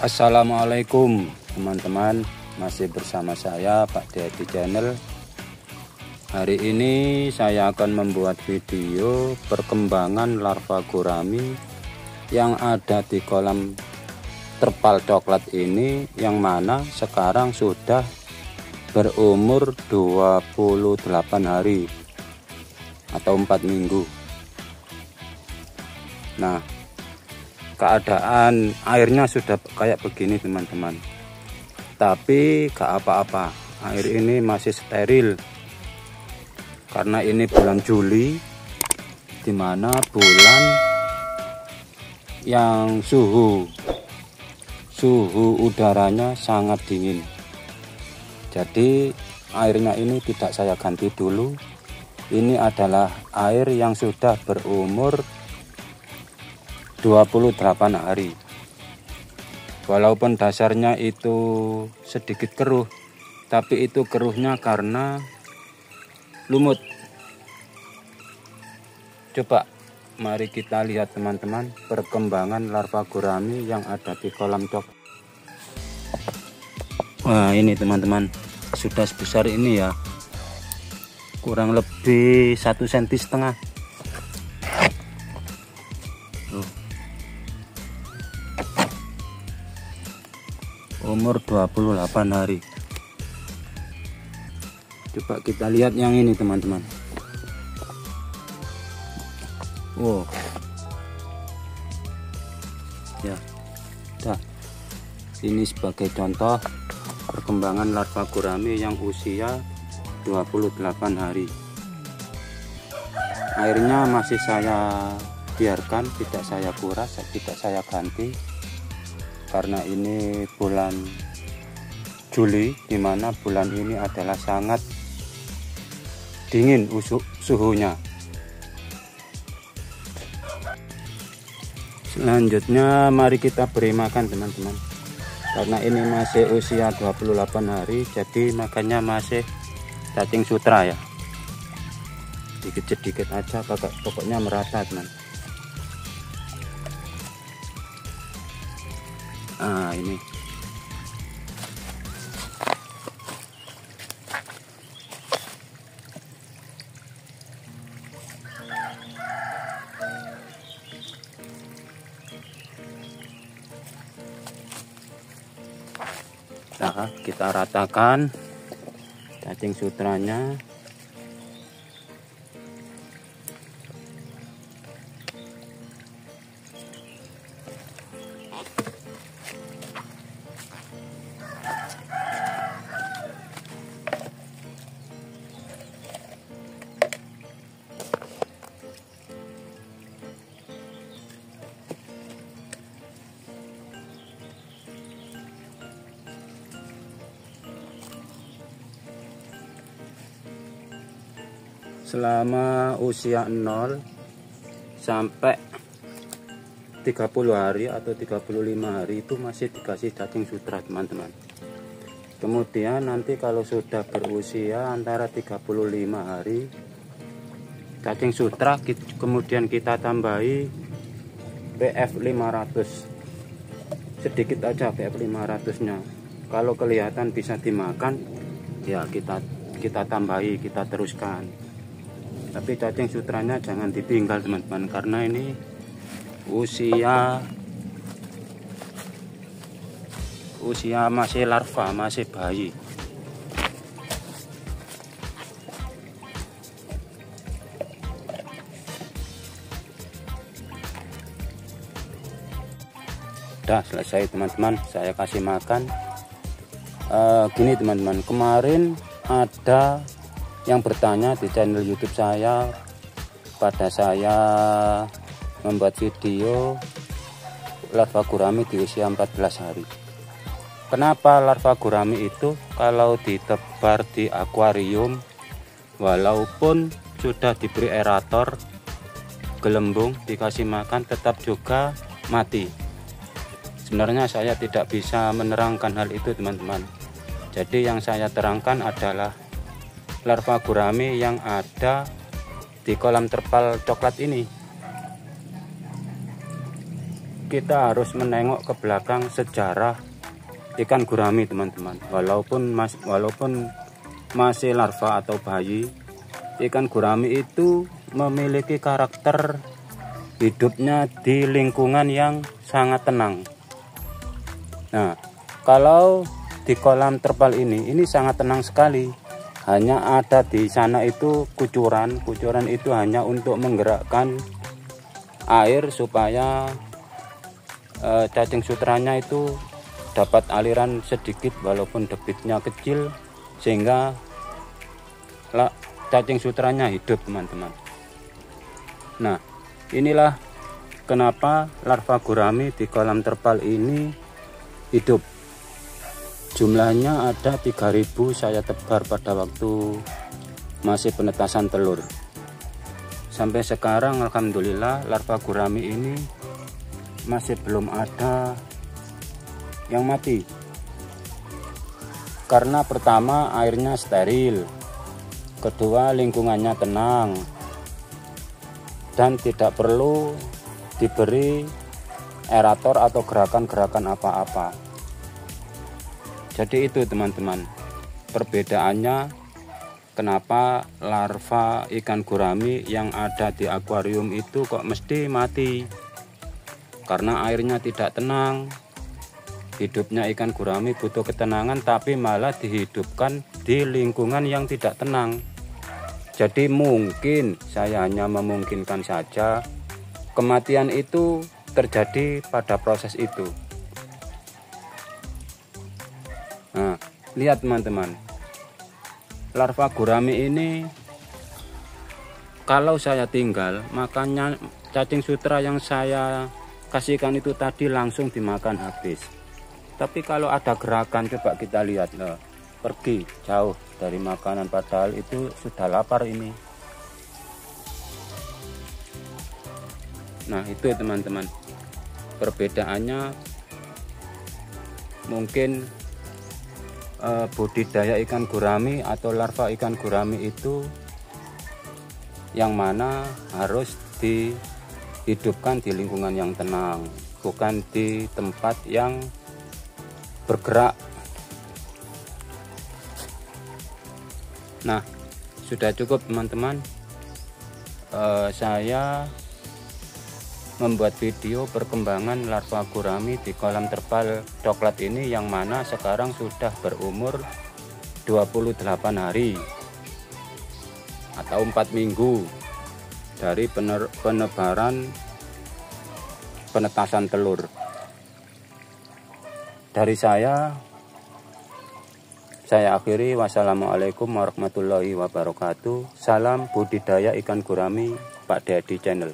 Assalamualaikum teman-teman, masih bersama saya Pak Dedi Channel. Hari ini saya akan membuat video perkembangan larva gurami yang ada di kolam terpal coklat ini, yang mana sekarang sudah berumur 28 hari atau 4 minggu. Nah, keadaan airnya sudah kayak begini teman-teman, tapi gak apa-apa, air ini masih steril karena ini bulan Juli, dimana bulan yang suhu udaranya sangat dingin. Jadi airnya ini tidak saya ganti dulu. Ini adalah air yang sudah berumur 28 hari. Walaupun dasarnya itu sedikit keruh, tapi itu keruhnya karena lumut. Coba mari kita lihat teman-teman perkembangan larva gurami yang ada di kolam coklat. Wah, ini teman-teman sudah sebesar ini ya, kurang lebih 1,5 cm. Umur 28 hari. Coba kita lihat yang ini teman-teman. Wow. Ya. Dah. Ini sebagai contoh perkembangan larva gurami yang usia 28 hari. Airnya masih saya biarkan, tidak saya kuras, tidak saya ganti, karena ini bulan Juli, dimana bulan ini adalah sangat dingin suhunya. Selanjutnya mari kita beri makan teman-teman, karena ini masih usia 28 hari, jadi makannya masih cacing sutra ya, sedikit-sedikit aja, pokoknya merata teman. Nah, ini nah, kita ratakan cacing sutranya. Selama usia 0 sampai 30 hari atau 35 hari itu masih dikasih cacing sutra teman-teman. Kemudian nanti kalau sudah berusia antara 35 hari, cacing sutra kemudian kita tambahi PF 500, sedikit aja PF 500 nya. Kalau kelihatan bisa dimakan ya kita tambahi, kita teruskan. Tapi cacing sutranya jangan ditinggal teman-teman, karena ini usia masih larva, masih bayi. Udah selesai teman-teman, saya kasih makan. Gini teman-teman, kemarin ada yang bertanya di channel YouTube saya pada saya membuat video larva gurami di usia 14 hari. Kenapa larva gurami itu kalau ditebar di akuarium, walaupun sudah diberi aerator, gelembung, dikasih makan, tetap juga mati? Sebenarnya saya tidak bisa menerangkan hal itu teman-teman. Jadi yang saya terangkan adalah larva gurami yang ada di kolam terpal coklat ini. kita harus menengok ke belakang sejarah ikan gurami, teman-teman. Walaupun masih larva atau bayi, ikan gurami itu memiliki karakter hidupnya di lingkungan yang sangat tenang. Nah, kalau di kolam terpal ini sangat tenang sekali. Hanya ada di sana itu kucuran itu hanya untuk menggerakkan air supaya cacing sutranya itu dapat aliran sedikit walaupun debitnya kecil, sehingga cacing sutranya hidup, teman-teman. Nah, inilah kenapa larva gurami di kolam terpal ini hidup. Jumlahnya ada 3.000 saya tebar pada waktu masih penetasan telur. Sampai sekarang alhamdulillah larva gurami ini masih belum ada yang mati. Karena pertama airnya steril, kedua lingkungannya tenang, dan tidak perlu diberi aerator atau gerakan-gerakan apa-apa. Jadi itu, teman-teman, perbedaannya kenapa larva ikan gurami yang ada di akuarium itu kok mesti mati. Karena airnya tidak tenang. Hidupnya ikan gurami butuh ketenangan, tapi malah dihidupkan di lingkungan yang tidak tenang. Jadi mungkin, saya hanya memungkinkan saja, kematian itu terjadi pada proses itu. Nah, lihat teman-teman, larva gurami ini kalau saya tinggal, makanya cacing sutra yang saya kasihkan itu tadi langsung dimakan habis. Tapi kalau ada gerakan, coba kita lihat loh, pergi jauh dari makanan, padahal itu sudah lapar ini. Nah, itu teman-teman, perbedaannya mungkin budidaya ikan gurami atau larva ikan gurami itu yang mana harus dihidupkan di lingkungan yang tenang, bukan di tempat yang bergerak. Nah, sudah cukup teman-teman, saya membuat video perkembangan larva gurami di kolam terpal coklat ini, yang mana sekarang sudah berumur 28 hari atau 4 minggu dari penebaran penetasan telur. Dari saya akhiri. Wassalamualaikum warahmatullahi wabarakatuh. Salam budidaya ikan gurami Pak Dedi Channel.